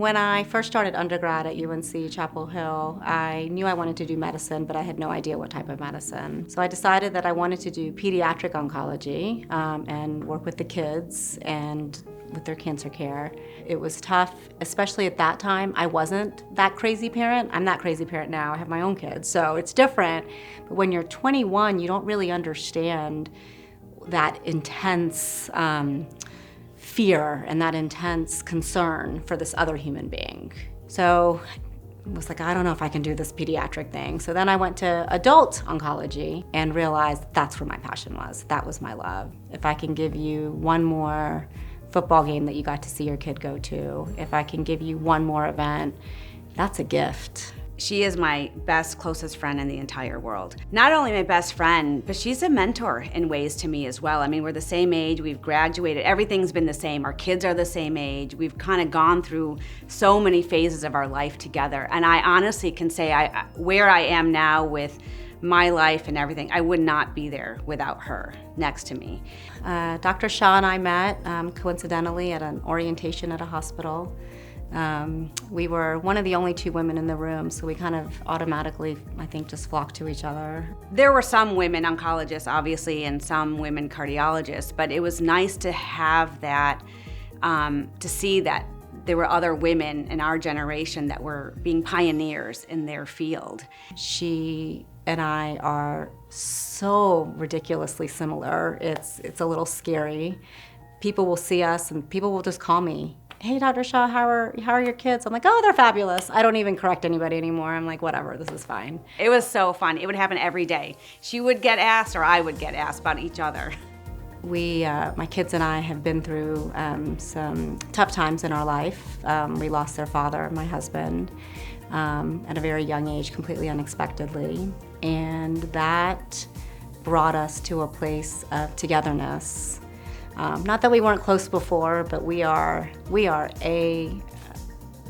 When I first started undergrad at UNC Chapel Hill, I knew I wanted to do medicine, but I had no idea what type of medicine. So I decided that I wanted to do pediatric oncology and work with the kids and with their cancer care. It was tough, especially at that time. I wasn't that crazy parent. I'm that crazy parent now. I have my own kids, so it's different. But when you're 21, you don't really understand that intense fear and that intense concern for this other human being. So I was like, I don't know if I can do this pediatric thing. So then I went to adult oncology and realized that's where my passion was. That was my love. If I can give you one more football game that you got to see your kid go to, if I can give you one more event, that's a gift. She is my best, closest friend in the entire world. Not only my best friend, but she's a mentor in ways to me as well. I mean, we're the same age, we've graduated, everything's been the same. Our kids are the same age. We've kind of gone through so many phases of our life together. And I honestly can say where I am now with my life and everything, I would not be there without her next to me. Dr. Shah and I met coincidentally at an orientation at a hospital. We were one of the only two women in the room, so we kind of automatically, I think, just flocked to each other. There were some women oncologists, obviously, and some women cardiologists, but it was nice to have that, to see that there were other women in our generation that were being pioneers in their field. She and I are so ridiculously similar. It's a little scary. People will see us and people will just call me, hey, Dr. Shah, how are your kids? I'm like, oh, they're fabulous. I don't even correct anybody anymore. I'm like, whatever, this is fine. It was so fun. It would happen every day. She would get asked or I would get asked about each other. My kids and I have been through some tough times in our life. We lost their father, my husband, at a very young age, completely unexpectedly. And that brought us to a place of togetherness. Not that we weren't close before, but we are a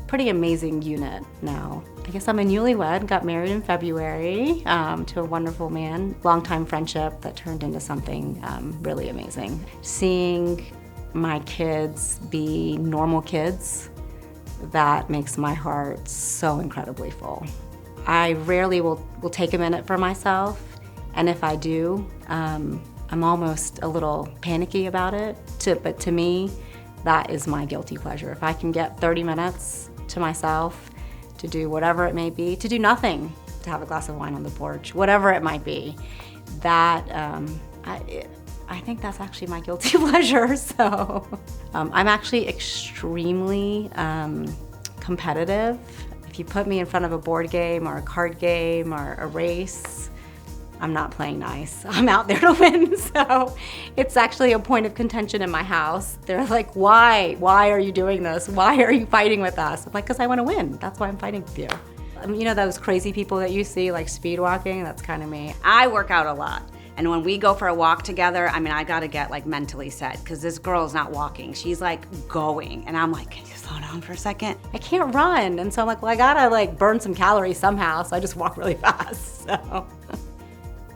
pretty amazing unit now. I guess I'm a newlywed, got married in February to a wonderful man. Longtime friendship that turned into something really amazing. Seeing my kids be normal kids, that makes my heart so incredibly full. I rarely will take a minute for myself, and if I do, I'm almost a little panicky about it, but to me, that is my guilty pleasure. If I can get 30 minutes to myself to do whatever it may be, to do nothing, to have a glass of wine on the porch, whatever it might be, that I think that's actually my guilty pleasure. So I'm actually extremely competitive. If you put me in front of a board game or a card game or a race, I'm not playing nice. I'm out there to win, so it's actually a point of contention in my house. They're like, why? Why are you doing this? Why are you fighting with us? I'm like, because I want to win. That's why I'm fighting with you. You know those crazy people that you see, like speed walking? That's kind of me. I work out a lot, and when we go for a walk together, I mean, I gotta get like mentally set, because this girl's not walking. She's like going, and I'm like, can you slow down for a second? I can't run, and so I'm like, well, I gotta like burn some calories somehow, so I just walk really fast, so.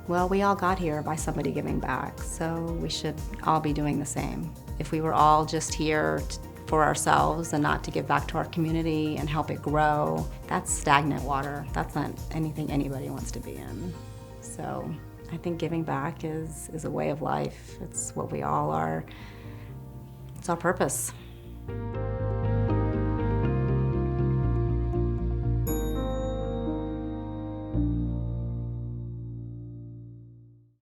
Well, we all got here by somebody giving back, so we should all be doing the same. If we were all just here for ourselves and not to give back to our community and help it grow, that's stagnant water. That's not anything anybody wants to be in. So I think giving back is a way of life. It's what we all are. It's our purpose.